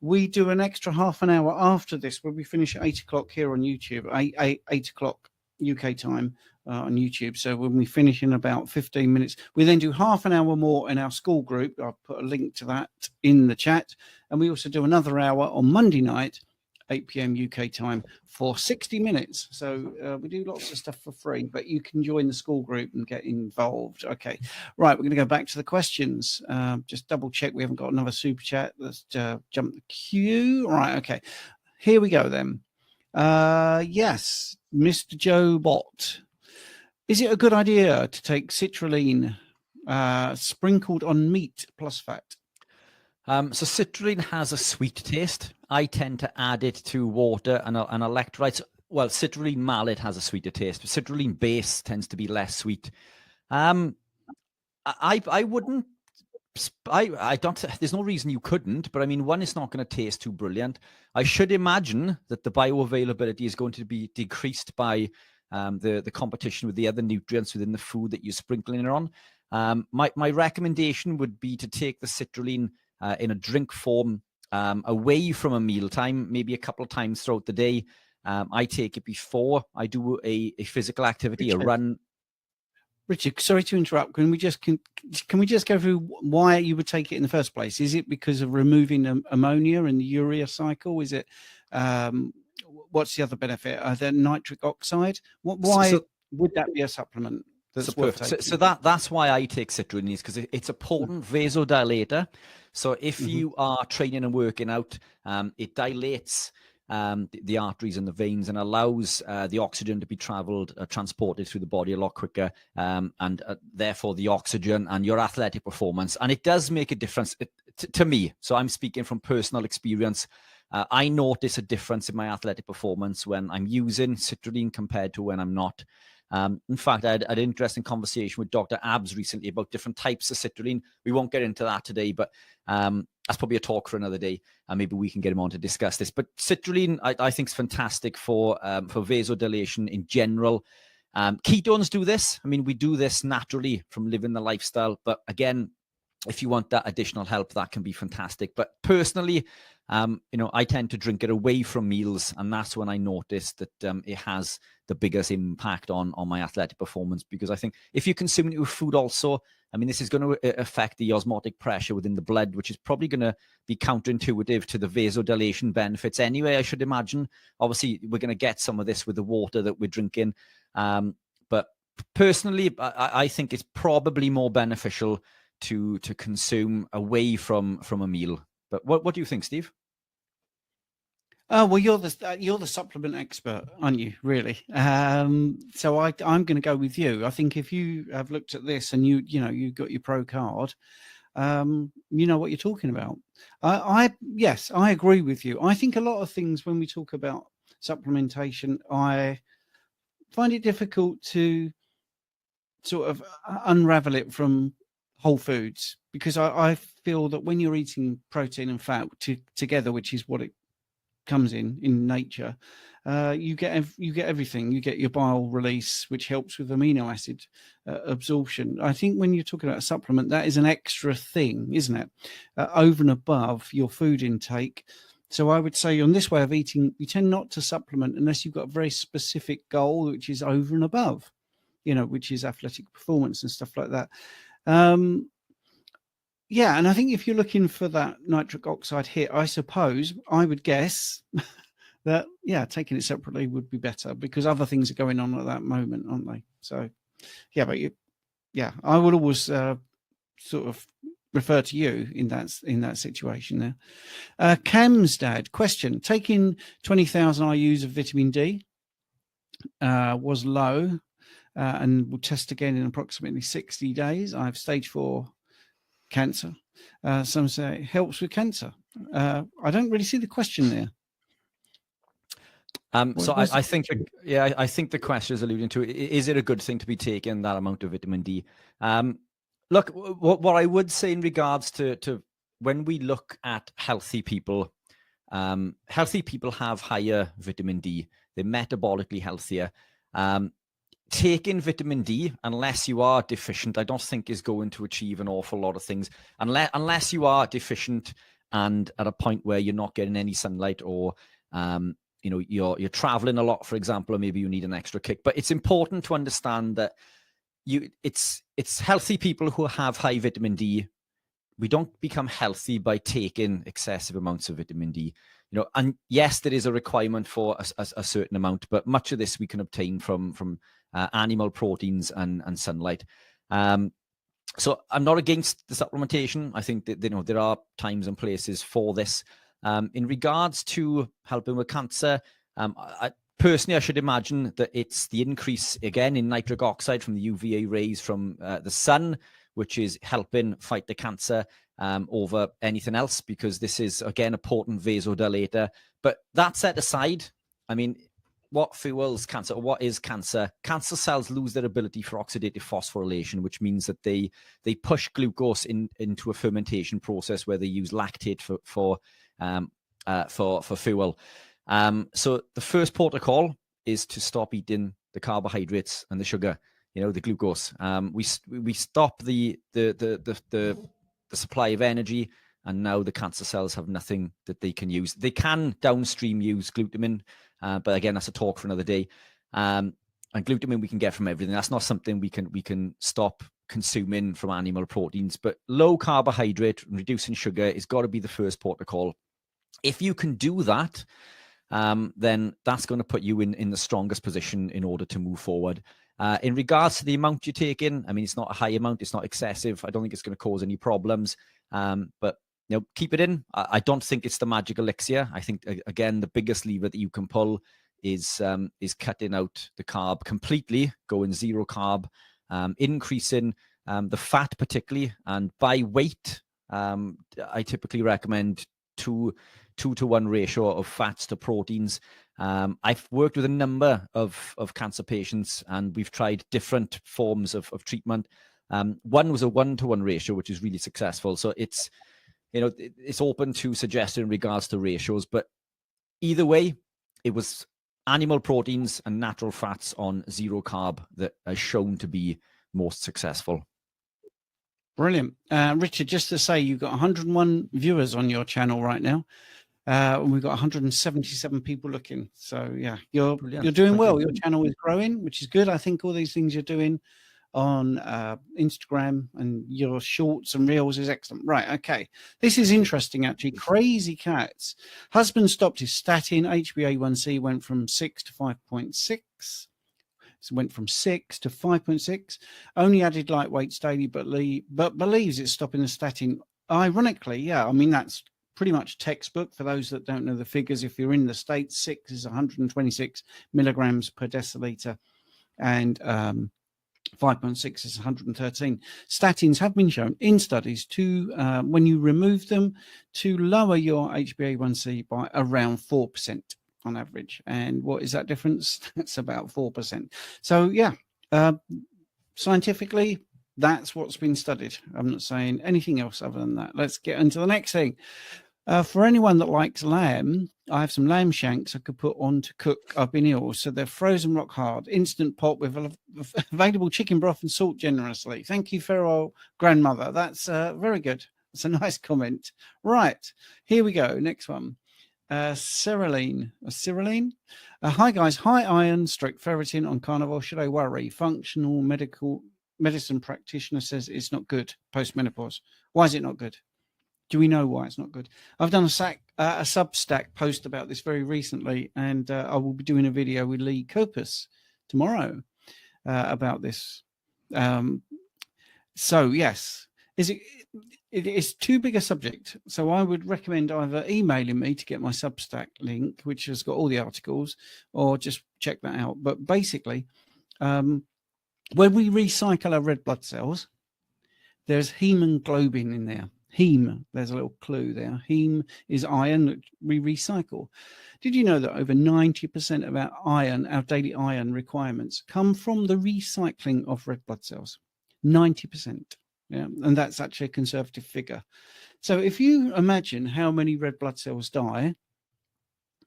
We do an extra half an hour after this where we finish at 8 o'clock here on YouTube, 8 o'clock UK time on YouTube. So when we finish in about 15 minutes, we then do half an hour more in our school group. I'll put a link to that in the chat. And we also do another hour on Monday night, 8 p.m. UK time, for 60 minutes. So we do lots of stuff for free, but you can join the school group and get involved. Okay, right, we're going to go back to the questions. Just double check we haven't got another super chat. Let's jump the queue. Right, okay, here we go then. Yes, Mr. Joe Bott. Is it a good idea to take citrulline sprinkled on meat plus fat? So citrulline has a sweet taste. I tend to add it to water and electrolytes. Well, citrulline malate has a sweeter taste, but citrulline base tends to be less sweet. I wouldn't. I don't. There's no reason you couldn't, but I mean, one, it's not going to taste too brilliant. I should imagine that the bioavailability is going to be decreased by the competition with the other nutrients within the food that you're sprinkling it on. My recommendation would be to take the citrulline in a drink form away from a mealtime, maybe a couple of times throughout the day. I take it before I do a physical activity, a run. Richard, sorry to interrupt. Can we just go through why you would take it in the first place? Is it because of removing ammonia in the urea cycle? Is it what's the other benefit? The nitric oxide? Why would that be a supplement? So that's why I take citrulline, because it's a potent vasodilator. So if you are training and working out, it dilates the arteries and the veins and allows the oxygen to be transported through the body a lot quicker, and therefore the oxygen and your athletic performance. And it does make a difference to me. So I'm speaking from personal experience. I notice a difference in my athletic performance when I'm using citrulline compared to when I'm not. In fact, I had an interesting conversation with Dr. Abs recently about different types of citrulline. We won't get into that today, but that's probably a talk for another day, and maybe we can get him on to discuss this. But citrulline, I think, is fantastic for vasodilation in general. Ketones do this. I mean, we do this naturally from living the lifestyle. But again, if you want that additional help, that can be fantastic. But personally, I tend to drink it away from meals, and that's when I notice that it has the biggest impact on my athletic performance. Because I think if you consume it with food also, I mean, this is going to affect the osmotic pressure within the blood, which is probably going to be counterintuitive to the vasodilation benefits anyway, I should imagine. Obviously, we're going to get some of this with the water that we're drinking. But personally, I think it's probably more beneficial to consume away from a meal. But what do you think, Steve? Oh, well, you're the supplement expert, aren't you? Really? So I'm going to go with you. I think if you have looked at this and you got your pro card, you know what you're talking about. Yes, I agree with you. I think a lot of things when we talk about supplementation, I find it difficult to sort of unravel it from whole foods, because I feel that when you're eating protein and fat together, which is what it comes in nature, you get everything. You get your bile release, which helps with amino acid absorption. I think when you're talking about a supplement, that is an extra thing, isn't it, over and above your food intake. So I would say on this way of eating, you tend not to supplement unless you've got a very specific goal, which is over and above. which is athletic performance and stuff like that. Yeah, and I think if you're looking for that nitric oxide hit, I suppose I would guess that, taking it separately would be better, because other things are going on at that moment, aren't they? So, but I would always sort of refer to you in that situation there. Cam's dad, question: taking 20,000 IUs of vitamin D was low, and will test again in approximately 60 days. I have stage 4 cancer. Some say it helps with cancer. I don't really see the question there. So I think, I think the question is alluding to, is it a good thing to be taking that amount of vitamin D? Look, what I would say in regards to when we look at healthy people have higher vitamin D. They're metabolically healthier. Taking vitamin D, unless you are deficient, I don't think is going to achieve an awful lot of things. Unless you are deficient and at a point where you're not getting any sunlight, or you're traveling a lot, for example, or maybe you need an extra kick. But it's important to understand that it's healthy people who have high vitamin D. We don't become healthy by taking excessive amounts of vitamin D. And yes, there is a requirement for a certain amount, but much of this we can obtain from animal proteins and sunlight. So I'm not against the supplementation. I think that there are times and places for this. In regards to helping with cancer, personally, I should imagine that it's the increase again in nitric oxide from the UVA rays from the sun, which is helping fight the cancer over anything else, because this is, again, a potent vasodilator. But that set aside, I mean, what fuels cancer, or what is cancer? Cancer cells lose their ability for oxidative phosphorylation, which means that they push glucose into a fermentation process where they use lactate for fuel. So the first protocol is to stop eating the carbohydrates and the sugar, the glucose. We stop the supply of energy, and now the cancer cells have nothing that they can use. They can downstream use glutamine, but again, that's a talk for another day. And glutamine we can get from everything. That's not something we can stop consuming from animal proteins. But low carbohydrate, reducing sugar, has got to be the first protocol. If you can do that, then that's going to put you in the strongest position in order to move forward. In regards to the amount you're taking, I mean, it's not a high amount. It's not excessive. I don't think it's going to cause any problems. But keep it in. I don't think it's the magic elixir. I think, again, the biggest lever that you can pull is cutting out the carb completely, going zero carb, increasing the fat particularly, and by weight, I typically recommend 2-to-1 ratio of fats to proteins. I've worked with a number of cancer patients, and we've tried different forms of treatment. One was a 1-to-1 ratio, which is really successful. So it's open to suggestion in regards to ratios, but either way, it was animal proteins and natural fats on zero carb that are shown to be most successful. Brilliant. Richard, just to say, you've got 101 viewers on your channel right now. And we've got 177 people looking. So yeah, you're doing well. Your channel is growing, which is good. I think all these things you're doing on Instagram and your shorts and reels is excellent. Right. Okay. This is interesting, actually. Crazy Cats. Husband stopped his statin. HbA1c went from 6 to 5.6. So went from 6 to 5.6. Only added light weights daily, but believes it's stopping the statin. Ironically, yeah. I mean, that's pretty much textbook for those that don't know the figures. If you're in the States, 6 is 126 milligrams per deciliter, and 5.6 is 113. Statins have been shown in studies to, when you remove them, to lower your HbA1c by around 4% on average. And what is that difference? That's about 4%. So yeah, scientifically, that's what's been studied. I'm not saying anything else other than that. Let's get into the next thing. For anyone that likes lamb, I have some lamb shanks I could put on to cook. I've been ill, so they're frozen rock hard. Instant pot with available chicken broth and salt generously. Thank you, Feral Grandmother. That's very good. That's a nice comment. Right, here we go. Next one. Cereline. Hi guys, high iron stroke ferritin on carnivore. Should I worry? Functional medicine practitioner says it's not good post-menopause. Why is it not good? Do we know why it's not good? I've done a Substack post about this very recently, and I will be doing a video with Lee Kopus tomorrow about this. So yes, it's too big a subject. So I would recommend either emailing me to get my Substack link, which has got all the articles, or just check that out. But basically, when we recycle our red blood cells, there's hemoglobin in there. Heme, there's a little clue there. Heme is iron that we recycle. Did you know that over 90% of our daily iron requirements come from the recycling of red blood cells? 90%. Yeah, and that's actually a conservative figure. So if you imagine how many red blood cells die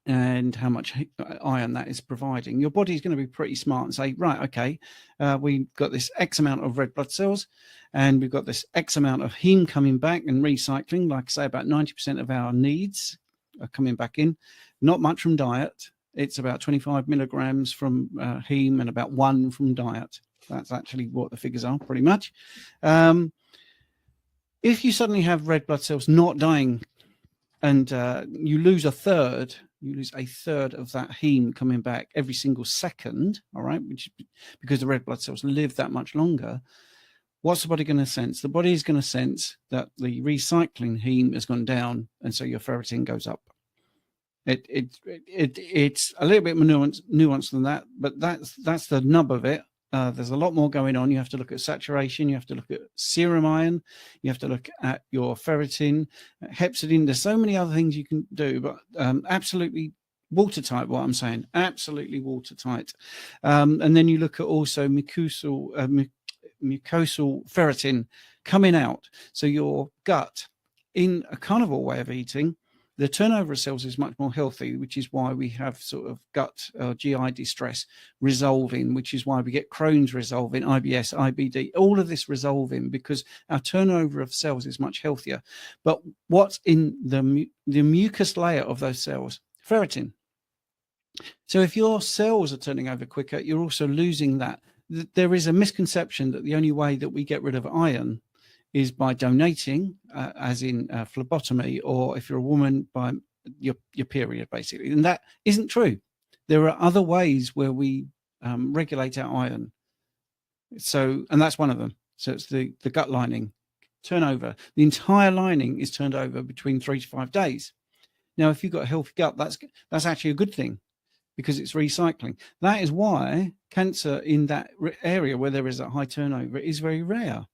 and how much iron that is providing, your body is going to be pretty smart and say, right, okay, we've got this X amount of red blood cells and we've got this X amount of heme coming back and recycling. Like I say, about 90% of our needs are coming back in. Not much from diet. It's about 25 milligrams from heme and about 1 from diet. That's actually what the figures are, pretty much. If you suddenly have red blood cells not dying and you lose a third of that heme coming back every single second, all right, which because the red blood cells live that much longer, what's the body going to sense? The body is going to sense that the recycling heme has gone down, and so your ferritin goes up. It's a little bit more nuanced than that, but that's the nub of it. There's a lot more going on. You have to look at saturation. You have to look at serum iron. You have to look at your ferritin, hepcidin. There's so many other things you can do, but absolutely watertight, what I'm saying. Absolutely watertight. And then you look at also mucosal ferritin coming out. So your gut, in a carnivore way of eating, the turnover of cells is much more healthy, which is why we have sort of gut or GI distress resolving, which is why we get Crohn's resolving, IBS, IBD, all of this resolving because our turnover of cells is much healthier. But what's in the mucous layer of those cells? Ferritin. So if your cells are turning over quicker, you're also losing that. There is a misconception that the only way that we get rid of iron is by donating, as in phlebotomy, or if you're a woman, by your period, basically. And that isn't true. There are other ways where we regulate our iron. So, and that's one of them. So it's the gut lining turnover. The entire lining is turned over between 3 to 5 days. Now, if you've got a healthy gut, that's actually a good thing because it's recycling. That is why cancer in that area where there is a high turnover is very rare.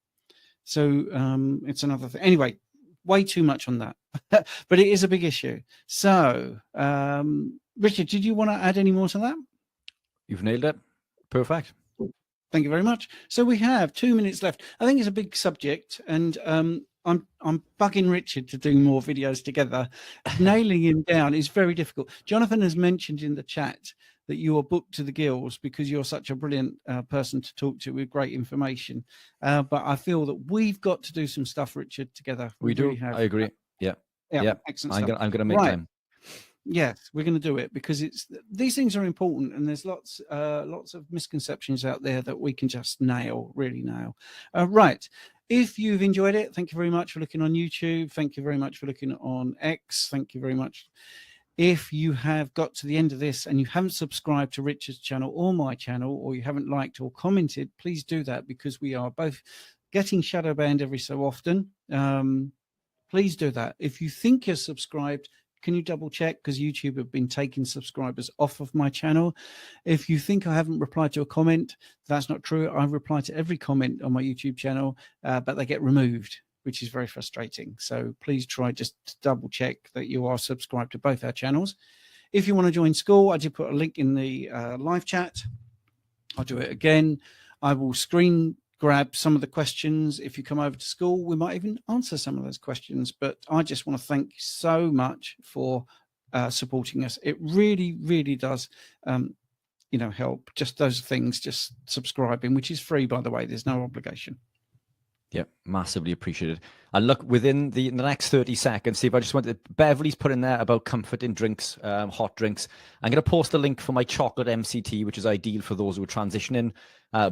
So it's another thing. Anyway, way too much on that, but it is a big issue. So, Richard, did you want to add any more to that? You've nailed it. Perfect. Thank you very much. So we have 2 minutes left. I think it's a big subject, and I'm bugging Richard to do more videos together. Nailing him down is very difficult. Jonathan has mentioned in the chat that you are booked to the gills because you're such a brilliant person to talk to with great information. But I feel that we've got to do some stuff, Richard, together. We do. Have. I agree. Yeah. Excellent I'm stuff. going to make time. Yes, we're going to do it because these things are important, and there's lots of misconceptions out there that we can just really nail. Right. If you've enjoyed it, thank you very much for looking on YouTube. Thank you very much for looking on X. Thank you very much. If you have got to the end of this and you haven't subscribed to Richard's channel or my channel, or you haven't liked or commented, please do that because we are both getting shadow banned every so often. Please do that. If you think you're subscribed, can you double check? Because YouTube have been taking subscribers off of my channel. If you think I haven't replied to a comment, that's not true. I reply to every comment on my YouTube channel, but they get removed, which is very frustrating. So please try just to double check that you are subscribed to both our channels. If you want to join school, I did put a link in the live chat. I'll do it again. I will screen grab some of the questions. If you come over to school, we might even answer some of those questions. But I just want to thank you so much for supporting us. It really, really does, help. Just those things, just subscribing, which is free, by the way. There's no obligation. Yeah, massively appreciated. And look, within the next 30 seconds, Steve, I just wanted, Beverly's put in there about comforting drinks, hot drinks. I'm going to post a link for my chocolate MCT, which is ideal for those who are transitioning.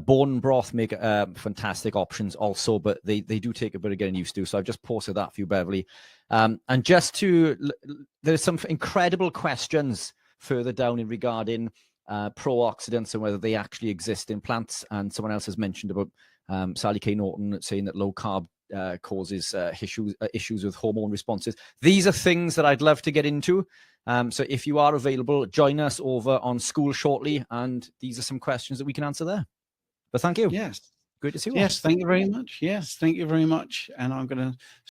Bone broth make fantastic options also, but they do take a bit of getting used to. So I've just posted that for you, Beverly. And just there's some incredible questions further down in regarding pro-oxidants and whether they actually exist in plants. And someone else has mentioned about Sally K. Norton saying that low carb causes issues with hormone responses. These are things that I'd love to get into. So if you are available, join us over on School shortly. And these are some questions that we can answer there. But thank you. Yes. Great to see you. Yes. Thank you very much. Yes. Thank you very much. And I'm going to